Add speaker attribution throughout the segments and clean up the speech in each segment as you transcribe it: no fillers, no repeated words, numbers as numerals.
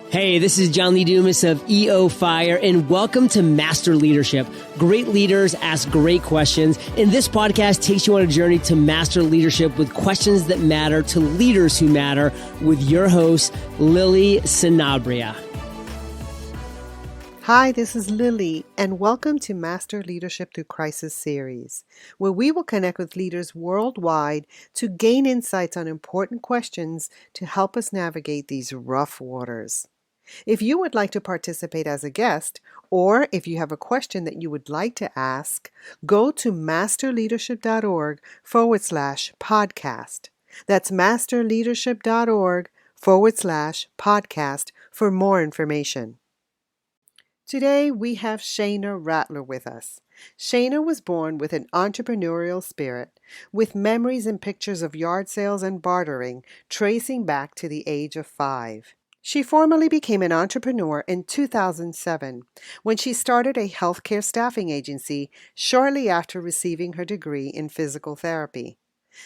Speaker 1: Hey, this is John Lee Dumas of EO Fire, and welcome to Master Leadership. Great leaders ask great questions, and this podcast takes you on a journey to master leadership with questions that matter to leaders who matter with your host, Lily Sanabria.
Speaker 2: Hi, this is Lily, and welcome to Master Leadership Through Crisis series, where we will connect with leaders worldwide to gain insights on important questions to help us navigate these rough waters. If you would like to participate as a guest, or if you have a question that you would like to ask, go to masterleadership.org/podcast. That's masterleadership.org/podcast for more information. Today, we have Shayna Rattler with us. Shayna was born with an entrepreneurial spirit, with memories and pictures of yard sales and bartering tracing back to the age of 5. She formally became an entrepreneur in 2007 when she started a healthcare staffing agency shortly after receiving her degree in physical therapy.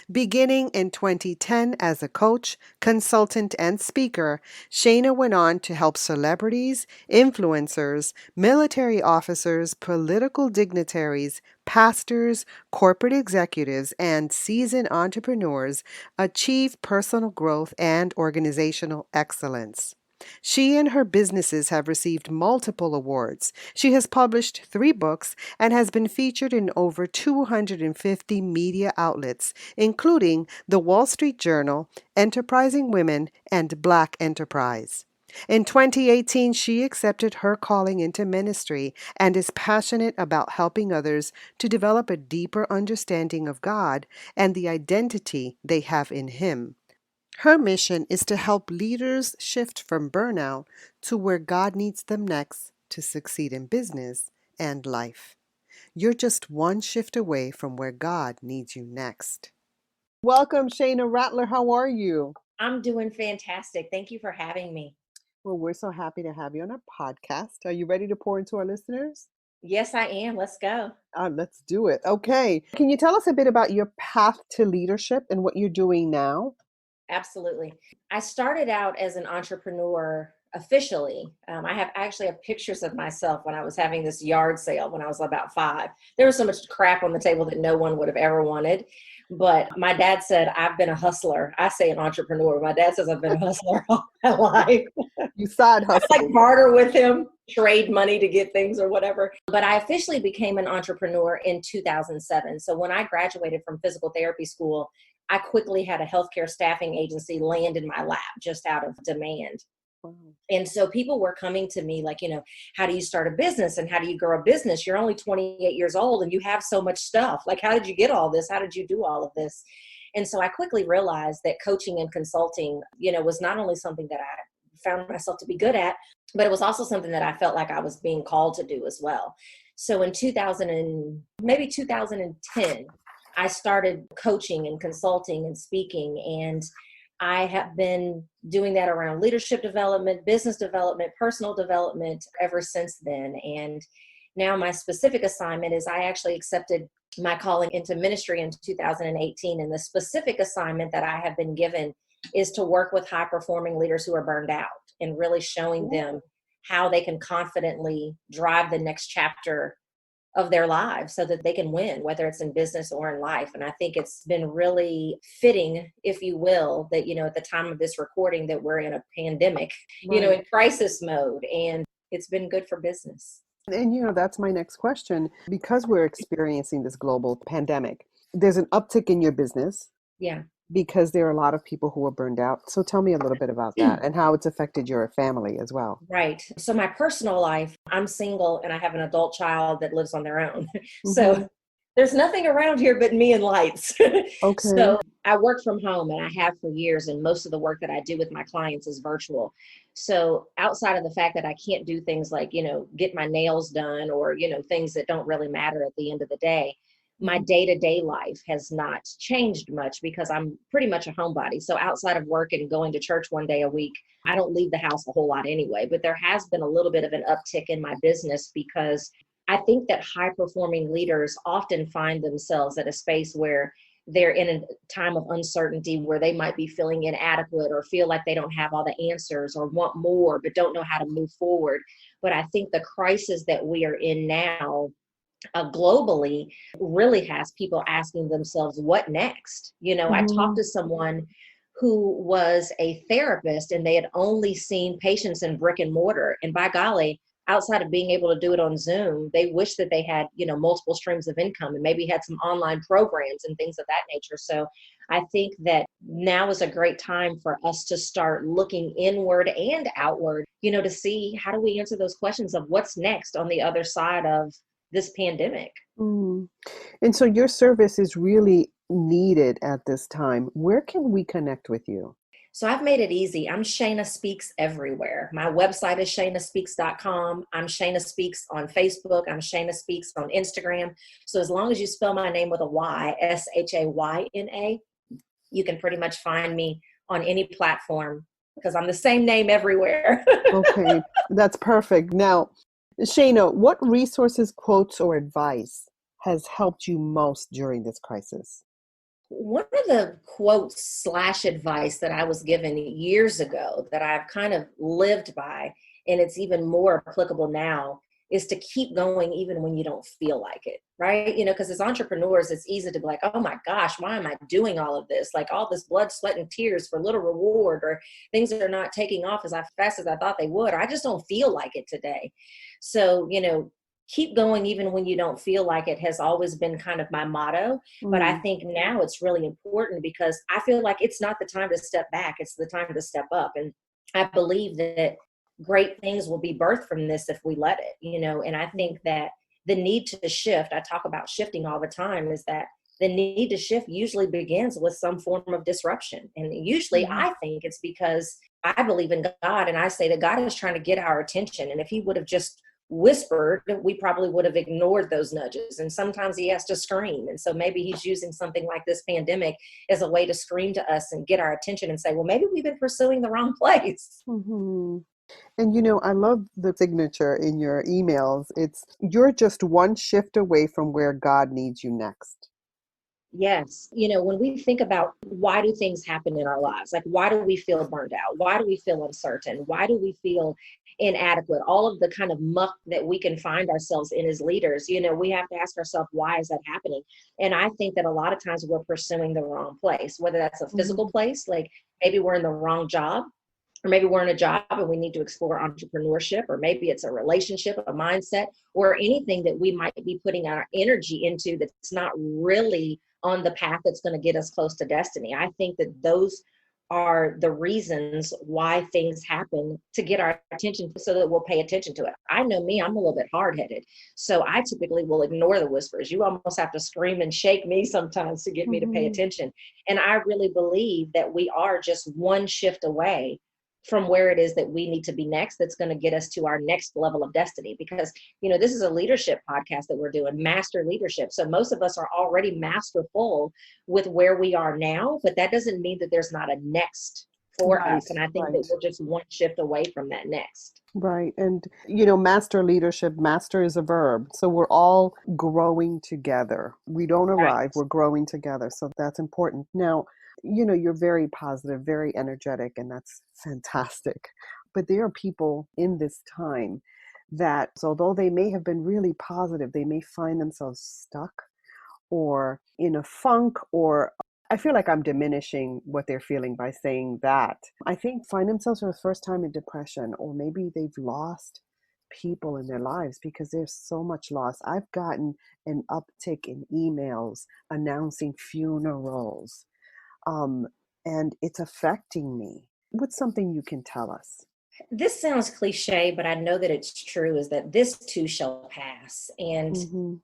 Speaker 2: Beginning in 2010 as a coach, consultant, and speaker, Shayna went on to help celebrities, influencers, military officers, political dignitaries, pastors, corporate executives, and seasoned entrepreneurs achieve personal growth and organizational excellence. She and her businesses have received multiple awards. She has published 3 books and has been featured in over 250 media outlets, including The Wall Street Journal, Enterprising Women, and Black Enterprise. In 2018, she accepted her calling into ministry and is passionate about helping others to develop a deeper understanding of God and the identity they have in Him. Her mission is to help leaders shift from burnout to where God needs them next to succeed in business and life. You're just one shift away from where God needs you next. Welcome, Shayna Rattler. How are you?
Speaker 3: I'm doing fantastic. Thank you for having me.
Speaker 2: Well, we're so happy to have you on our podcast. Are you ready to pour into our listeners?
Speaker 3: Yes, I am. Let's go.
Speaker 2: Let's do it. Okay. Can you tell us a bit about your path to leadership and what you're doing now?
Speaker 3: Absolutely. I started out as an entrepreneur officially. I actually have pictures of myself when I was having this yard sale when I was about 5. There was so much crap on the table that no one would have ever wanted. But my dad said, I've been a hustler. I say an entrepreneur. My dad says I've been a hustler all my life.
Speaker 2: You side hustle.
Speaker 3: I like barter with him, trade money to get things or whatever. But I officially became an entrepreneur in 2007. So when I graduated from physical therapy school, I quickly had a healthcare staffing agency land in my lap just out of demand.
Speaker 2: Wow.
Speaker 3: And so people were coming to me like, how do you start a business and how do you grow a business? You're only 28 years old and you have so much stuff. Like, how did you get all this? How did you do all of this? And so I quickly realized that coaching and consulting, was not only something that I found myself to be good at, but it was also something that I felt like I was being called to do as well. So in 2010, I started coaching and consulting and speaking, and I have been doing that around leadership development, business development, personal development ever since then. And now my specific assignment is I actually accepted my calling into ministry in 2018. And the specific assignment that I have been given is to work with high-performing leaders who are burned out and really showing them how they can confidently drive the next chapter of their lives so that they can win, whether it's in business or in life. And I think it's been really fitting, if you will, that, at the time of this recording that we're in a pandemic,
Speaker 2: Right.
Speaker 3: In crisis mode, and it's been good for business.
Speaker 2: And that's my next question. Because we're experiencing this global pandemic, there's an uptick in your business.
Speaker 3: Yeah.
Speaker 2: Because there are a lot of people who are burned out. So tell me a little bit about that and how it's affected your family as well.
Speaker 3: Right. So my personal life, I'm single and I have an adult child that lives on their own. So there's nothing around here but me and lights.
Speaker 2: Okay.
Speaker 3: So I work from home and I have for years, and most of the work that I do with my clients is virtual. So outside of the fact that I can't do things like, get my nails done or, things that don't really matter at the end of the day, my day-to-day life has not changed much because I'm pretty much a homebody. So outside of work and going to church one day a week, I don't leave the house a whole lot anyway. But there has been a little bit of an uptick in my business because I think that high-performing leaders often find themselves at a space where they're in a time of uncertainty where they might be feeling inadequate or feel like they don't have all the answers or want more, but don't know how to move forward. But I think the crisis that we are in now, globally, really has people asking themselves, what next? I talked to someone who was a therapist and they had only seen patients in brick and mortar. And by golly, outside of being able to do it on Zoom, they wish that they had, multiple streams of income and maybe had some online programs and things of that nature. So I think that now is a great time for us to start looking inward and outward, to see how do we answer those questions of what's next on the other side of this pandemic.
Speaker 2: Mm. And so your service is really needed at this time. Where can we connect with you?
Speaker 3: So I've made it easy. I'm Shayna Speaks everywhere. My website is shaynaspeaks.com. I'm Shayna Speaks on Facebook. I'm Shayna Speaks on Instagram. So as long as you spell my name with a Y, Shayna, you can pretty much find me on any platform because I'm the same name everywhere.
Speaker 2: Okay, that's perfect. Now, Shayna, what resources, quotes, or advice has helped you most during this crisis?
Speaker 3: One of the quotes / advice that I was given years ago that I've kind of lived by, and it's even more applicable now, is to keep going even when you don't feel like it, right? Because as entrepreneurs, it's easy to be like, oh my gosh, why am I doing all of this? Like all this blood, sweat, and tears for little reward, or things that are not taking off as fast as I thought they would, or I just don't feel like it today. So, keep going even when you don't feel like it has always been kind of my motto. But I think now it's really important because I feel like it's not the time to step back. It's the time to step up. And I believe that great things will be birthed from this if we let it, and I think that the need to shift, I talk about shifting all the time, is that the need to shift usually begins with some form of disruption. And usually I think it's because I believe in God, and I say that God is trying to get our attention. And if he would have just whispered, we probably would have ignored those nudges. And sometimes he has to scream. And so maybe he's using something like this pandemic as a way to scream to us and get our attention and say, well, maybe we've been pursuing the wrong place.
Speaker 2: Mm-hmm. And I love the signature in your emails. It's you're just one shift away from where God needs you next.
Speaker 3: Yes. When we think about why do things happen in our lives, like why do we feel burned out? Why do we feel uncertain? Why do we feel inadequate? All of the kind of muck that we can find ourselves in as leaders, we have to ask ourselves, why is that happening? And I think that a lot of times we're pursuing the wrong place, whether that's a physical place, like maybe we're in the wrong job, or maybe we're in a job and we need to explore entrepreneurship, or maybe it's a relationship, a mindset, or anything that we might be putting our energy into that's not really on the path that's going to get us close to destiny. I think that those are the reasons why things happen, to get our attention so that we'll pay attention to it. I know me, I'm a little bit hard-headed. So I typically will ignore the whispers. You almost have to scream and shake me sometimes to get me to pay attention. And I really believe that we are just one shift away from where it is that we need to be next, that's going to get us to our next level of destiny. Because, this is a leadership podcast that we're doing, master leadership. So most of us are already masterful with where we are now, but that doesn't mean that there's not a next for us. And I think that we're just one shift away from that next.
Speaker 2: Right. And, master leadership, master is a verb. So we're all growing together. We don't arrive, we're growing together. So that's important. Now, you're very positive, very energetic, and that's fantastic. But there are people in this time that, although they may have been really positive, they may find themselves stuck or in a funk, or I feel like I'm diminishing what they're feeling by saying that. I think find themselves for the first time in depression, or maybe they've lost people in their lives because there's so much loss. I've gotten an uptick in emails announcing funerals. And it's affecting me. What's something you can tell us?
Speaker 3: This sounds cliche, but I know that it's true, is that this too shall pass. And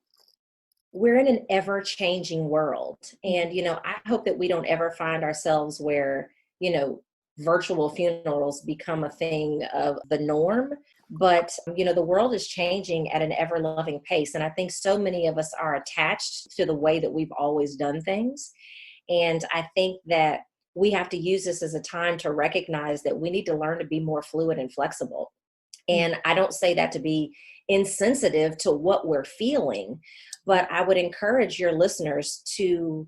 Speaker 3: we're in an ever-changing world. And, I hope that we don't ever find ourselves where, virtual funerals become a thing of the norm. But, the world is changing at an ever-loving pace. And I think so many of us are attached to the way that we've always done things. And I think that we have to use this as a time to recognize that we need to learn to be more fluid and flexible. And I don't say that to be insensitive to what we're feeling, but I would encourage your listeners to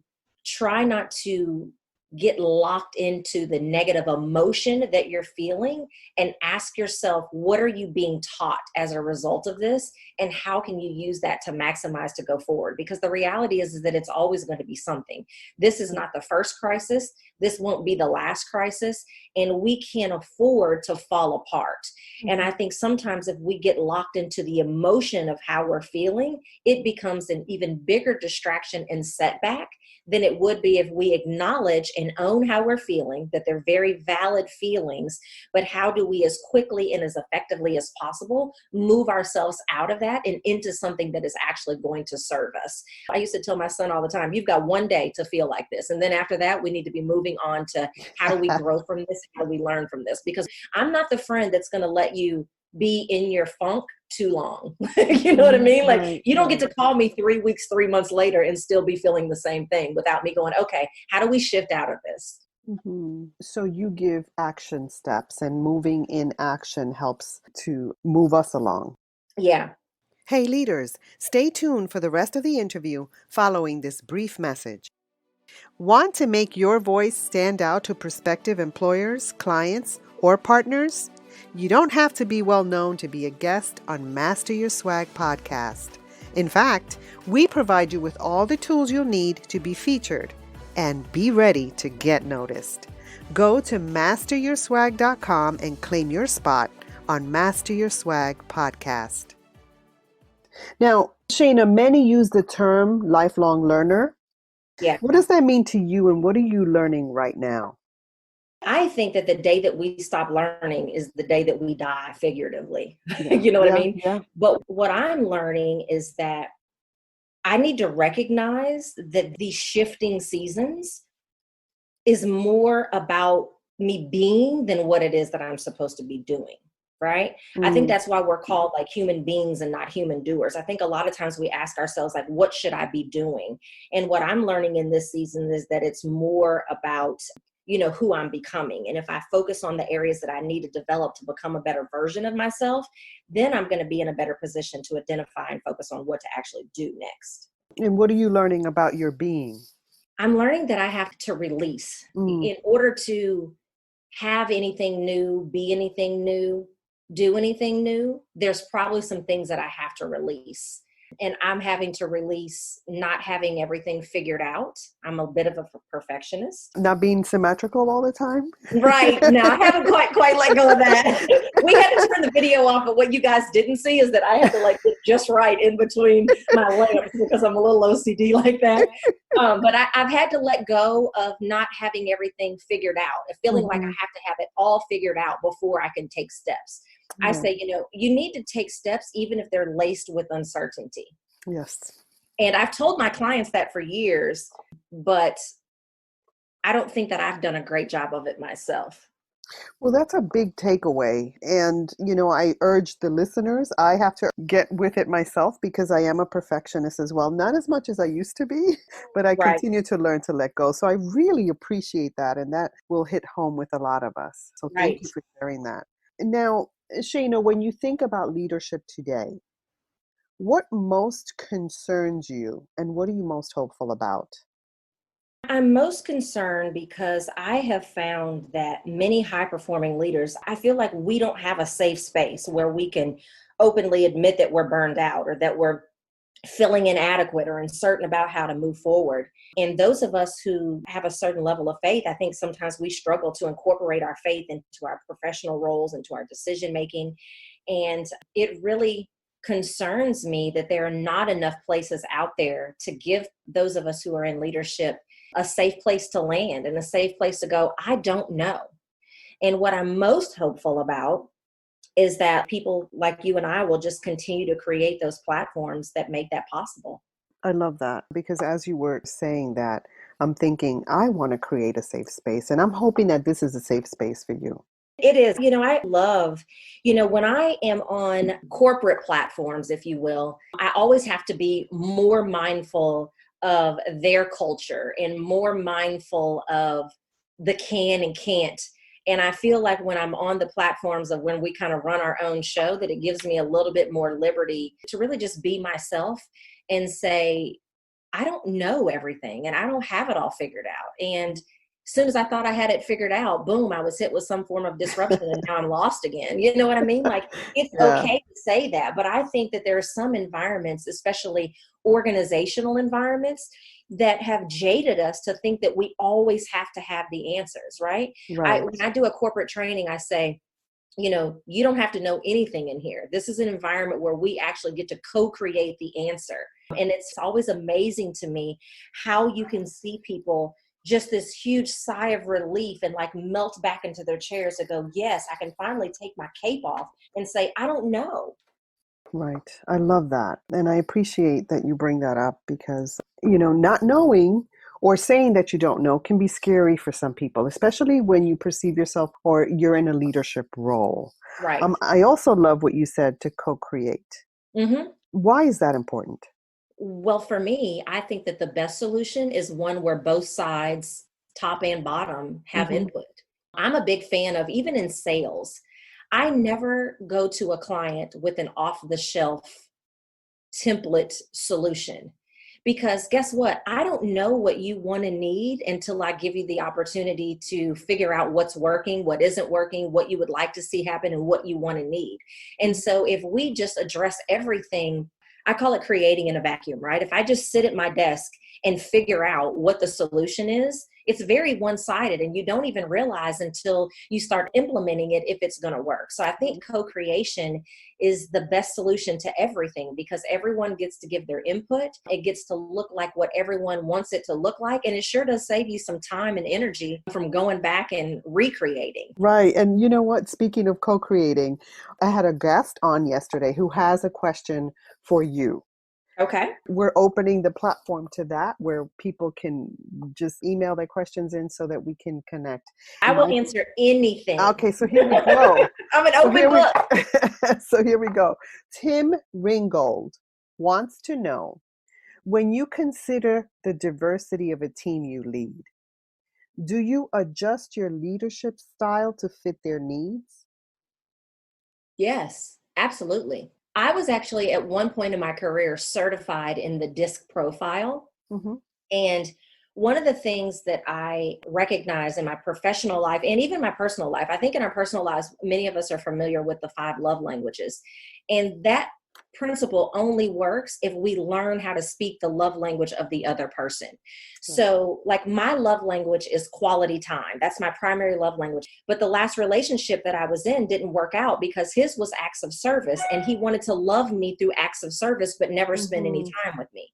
Speaker 3: try not to get locked into the negative emotion that you're feeling, and ask yourself, what are you being taught as a result of this? And how can you use that to maximize to go forward? Because the reality is that it's always going to be something. This is not the first crisis. This won't be the last crisis. And we can't afford to fall apart. And I think sometimes if we get locked into the emotion of how we're feeling, it becomes an even bigger distraction and setback than it would be if we acknowledge and own how we're feeling, that they're very valid feelings, but how do we as quickly and as effectively as possible move ourselves out of that and into something that is actually going to serve us. I used to tell my son all the time, you've got one day to feel like this. And then after that, we need to be moving on to how do we grow from this? How do we learn from this? Because I'm not the friend that's going to let you be in your funk too long. You know what I mean? Like, you don't get to call me 3 weeks, 3 months later and still be feeling the same thing without me going, okay, how do we shift out of this?
Speaker 2: So you give action steps, and moving in action helps to move us along.
Speaker 3: Yeah.
Speaker 2: Hey leaders, stay tuned for the rest of the interview following this brief message. Want to make your voice stand out to prospective employers, clients, or partners? You don't have to be well known to be a guest on Master Your Swag podcast. In fact, we provide you with all the tools you'll need to be featured and be ready to get noticed. Go to masteryourswag.com and claim your spot on Master Your Swag podcast. Now, Shayna, many use the term lifelong learner.
Speaker 3: Yeah.
Speaker 2: What does that mean to you, and what are you learning right now?
Speaker 3: I think that the day that we stop learning is the day that we die, figuratively. You know what I mean?
Speaker 2: Yeah.
Speaker 3: But what I'm learning is that I need to recognize that these shifting seasons is more about me being than what it is that I'm supposed to be doing. Right. I think that's why we're called like human beings and not human doers. I think a lot of times we ask ourselves, like, what should I be doing? And what I'm learning in this season is that it's more about, who I'm becoming. And if I focus on the areas that I need to develop to become a better version of myself, then I'm going to be in a better position to identify and focus on what to actually do next.
Speaker 2: And what are you learning about your being?
Speaker 3: I'm learning that I have to release in order to have anything new, be anything new, do anything new. There's probably some things that I have to release. And I'm having to release not having everything figured out. I'm a bit of a perfectionist.
Speaker 2: Not being symmetrical all the time?
Speaker 3: Right. No, I haven't quite let go of that. We had to turn the video off, but what you guys didn't see is that I had to get just right in between my lamps because I'm a little OCD like that. But I've had to let go of not having everything figured out, feeling like I have to have it all figured out before I can take steps. I say, you need to take steps even if they're laced with uncertainty.
Speaker 2: Yes.
Speaker 3: And I've told my clients that for years, but I don't think that I've done a great job of it myself.
Speaker 2: Well, that's a big takeaway. And, I urge the listeners, I have to get with it myself because I am a perfectionist as well. Not as much as I used to be, but I continue to learn to let go. So I really appreciate that. And that will hit home with a lot of us. So thank you for sharing that. Now, Shayna, when you think about leadership today, what most concerns you and what are you most hopeful about?
Speaker 3: I'm most concerned because I have found that many high-performing leaders, I feel like we don't have a safe space where we can openly admit that we're burned out or that we're feeling inadequate or uncertain about how to move forward. And those of us who have a certain level of faith, I think sometimes we struggle to incorporate our faith into our professional roles, into our decision making. And it really concerns me that there are not enough places out there to give those of us who are in leadership a safe place to land and a safe place to go, I don't know. And what I'm most hopeful about is that people like you and I will just continue to create those platforms that make that possible.
Speaker 2: I love that because as you were saying that, I'm thinking I want to create a safe space, and I'm hoping that this is a safe space for you.
Speaker 3: It is. I love, when I am on corporate platforms, if you will, I always have to be more mindful of their culture and more mindful of the can and can't. And I feel like when I'm on the platforms of when we kind of run our own show, that it gives me a little bit more liberty to really just be myself and say, I don't know everything and I don't have it all figured out. And as soon as I thought I had it figured out, boom, I was hit with some form of disruption and now I'm lost again. You know what I mean? Like, it's
Speaker 2: Yeah.
Speaker 3: okay to say that, but I think that there are some environments, especially organizational environments, that have jaded us to think that we always have to have the answers, right?
Speaker 2: Right.
Speaker 3: When I do a corporate training, I say, you don't have to know anything in here. This is an environment where we actually get to co-create the answer. And it's always amazing to me how you can see people just this huge sigh of relief and like melt back into their chairs and go, yes, I can finally take my cape off and say, I don't know.
Speaker 2: Right. I love that. And I appreciate that you bring that up because, not knowing or saying that you don't know can be scary for some people, especially when you perceive yourself or you're in a leadership role.
Speaker 3: Right.
Speaker 2: I also love what you said to co-create.
Speaker 3: Mm-hmm.
Speaker 2: Why is that important?
Speaker 3: Well, for me, I think that the best solution is one where both sides, top and bottom, have
Speaker 2: Mm-hmm.
Speaker 3: input. I'm a big fan of, even in sales, I never go to a client with an off the shelf template solution. Because guess what? I don't know what you want to need until I give you the opportunity to figure out what's working, what isn't working, what you would like to see happen, and what you want to need. And so if we just address everything, I call it creating in a vacuum, right? If I just sit at my desk and figure out what the solution is, it's very one-sided and you don't even realize until you start implementing it if it's going to work. So I think co-creation is the best solution to everything because everyone gets to give their input. It gets to look like what everyone wants it to look like. And it sure does save you some time and energy from going back and recreating.
Speaker 2: Right. And you know what? Speaking of co-creating, I had a guest on yesterday who has a question for you.
Speaker 3: Okay.
Speaker 2: We're opening the platform to that where people can just email their questions in so that we can connect.
Speaker 3: I will answer anything.
Speaker 2: Okay, so here we go.
Speaker 3: I'm an open book.
Speaker 2: So here we go. Tim Ringgold wants to know, when you consider the diversity of a team you lead, do you adjust your leadership style to fit their needs?
Speaker 3: Yes, absolutely. I was actually at one point in my career certified in the DISC profile.
Speaker 2: Mm-hmm.
Speaker 3: And one of the things that I recognize in my professional life and even my personal life, I think in our personal lives, many of us are familiar with the 5 love languages. And that principle only works if we learn how to speak the love language of the other person. So like my love language is quality time. That's my primary love language. But the last relationship that I was in didn't work out because his was acts of service and he wanted to love me through acts of service, but never spend any time with me.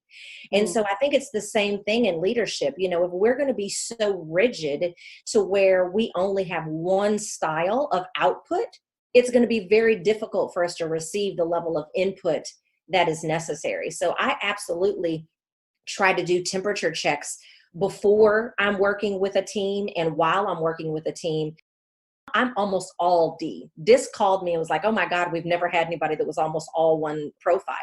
Speaker 3: And so I think it's the same thing in leadership. If we're going to be so rigid to where we only have one style of output, it's going to be very difficult for us to receive the level of input that is necessary. So I absolutely try to do temperature checks before I'm working with a team and while I'm working with a team. I'm almost all D. DISC called me and was like, oh my God, we've never had anybody that was almost all one profile.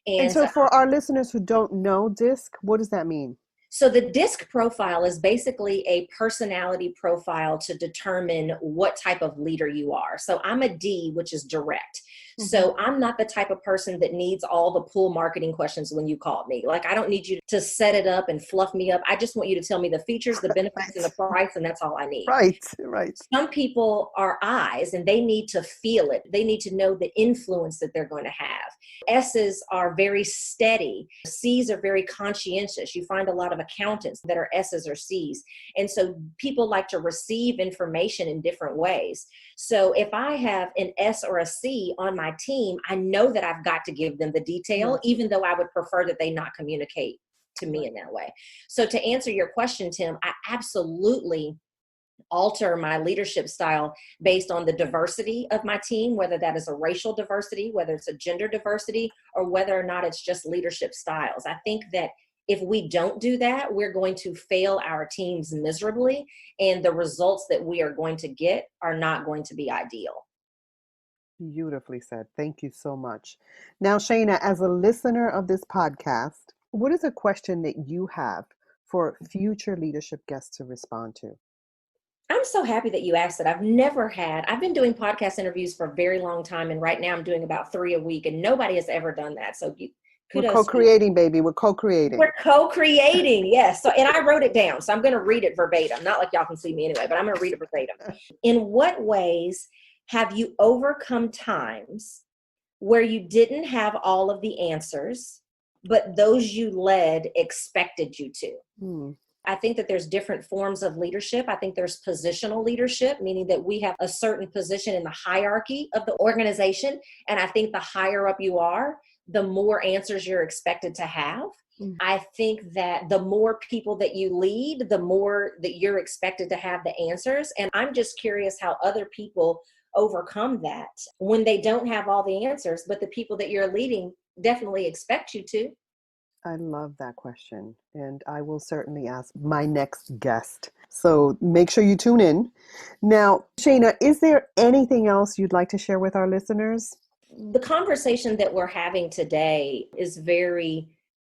Speaker 2: And so for our listeners who don't know DISC, what does that mean?
Speaker 3: So the DISC profile is basically a personality profile to determine what type of leader you are. So I'm a D, which is direct. Mm-hmm. So I'm not the type of person that needs all the pull marketing questions when you call me. Like, I don't need you to set it up and fluff me up. I just want you to tell me the features, the benefits, and the price, and that's all I need.
Speaker 2: Right.
Speaker 3: Some people are I's and they need to feel it. They need to know the influence that they're going to have. S's are very steady. C's are very conscientious. You find a lot of accountants that are S's or C's. And so people like to receive information in different ways. So if I have an S or a C on my team, I know that I've got to give them the detail, even though I would prefer that they not communicate to me in that way. So to answer your question, Tim, I absolutely alter my leadership style based on the diversity of my team, whether that is a racial diversity, whether it's a gender diversity, or whether or not it's just leadership styles. I think that if we don't do that, we're going to fail our teams miserably, and the results that we are going to get are not going to be ideal.
Speaker 2: Beautifully said. Thank you so much. Now, Shayna, as a listener of this podcast, what is a question that you have for future leadership guests to respond to?
Speaker 3: I'm so happy that you asked that. I've been doing podcast interviews for a very long time. And right now I'm doing about 3 a week and nobody has ever done that. So
Speaker 2: We're
Speaker 3: Kudos.
Speaker 2: co-creating, baby. We're co-creating.
Speaker 3: We're co-creating, yes. So, and I wrote it down, so I'm going to read it verbatim. Not like y'all can see me anyway, but I'm going to read it verbatim. In what ways have you overcome times where you didn't have all of the answers, but those you led expected you to? I think that there's different forms of leadership. I think there's positional leadership, meaning that we have a certain position in the hierarchy of the organization. And I think the higher up you are, the more answers you're expected to have. I think that the more people that you lead, the more that you're expected to have the answers. And I'm just curious how other people overcome that when they don't have all the answers, but the people that you're leading definitely expect you to.
Speaker 2: I love that question, and I will certainly ask my next guest. So make sure you tune in. Now, Shayna, is there anything else you'd like to share with our listeners?
Speaker 3: The conversation that we're having today is very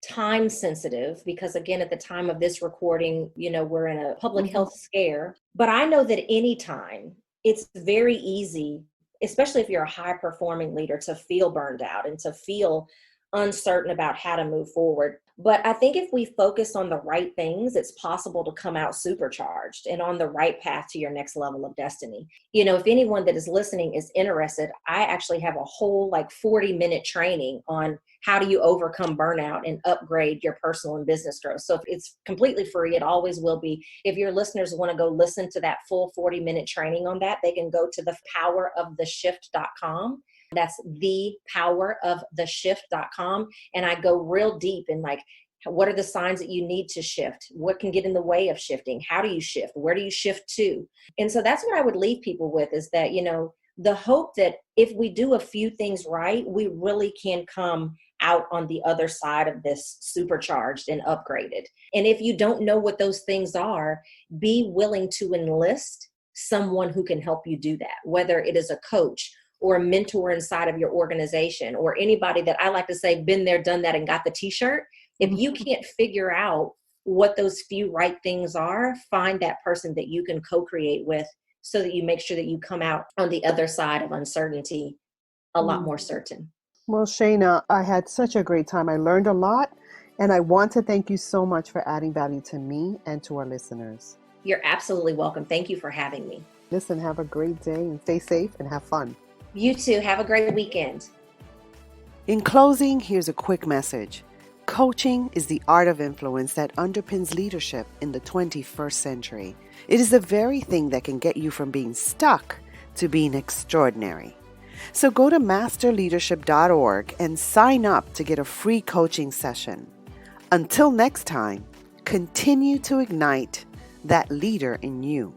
Speaker 3: time sensitive because, again, at the time of this recording, we're in a public health scare. But I know that anytime it's very easy, especially if you're a high performing leader, to feel burned out and to feel uncertain about how to move forward. But I think if we focus on the right things, it's possible to come out supercharged and on the right path to your next level of destiny. If anyone that is listening is interested, I actually have a whole 40-minute training on how do you overcome burnout and upgrade your personal and business growth. So it's completely free. It always will be. If your listeners want to go listen to that full 40-minute training on that, they can go to thepoweroftheshift.com. That's thepoweroftheshift.com. And I go real deep in what are the signs that you need to shift? What can get in the way of shifting? How do you shift? Where do you shift to? And so that's what I would leave people with is that, the hope that if we do a few things right, we really can come out on the other side of this supercharged and upgraded. And if you don't know what those things are, be willing to enlist someone who can help you do that, whether it is a coach or a mentor inside of your organization, or anybody that I like to say, been there, done that, and got the t-shirt. If you can't figure out what those few right things are, find that person that you can co-create with so that you make sure that you come out on the other side of uncertainty a lot more certain.
Speaker 2: Well, Shayna, I had such a great time. I learned a lot, and I want to thank you so much for adding value to me and to our listeners.
Speaker 3: You're absolutely welcome. Thank you for having me.
Speaker 2: Listen, have a great day and stay safe and have fun.
Speaker 3: You too. Have a great weekend.
Speaker 2: In closing, here's a quick message. Coaching is the art of influence that underpins leadership in the 21st century. It is the very thing that can get you from being stuck to being extraordinary. So go to masterleadership.org and sign up to get a free coaching session. Until next time, continue to ignite that leader in you.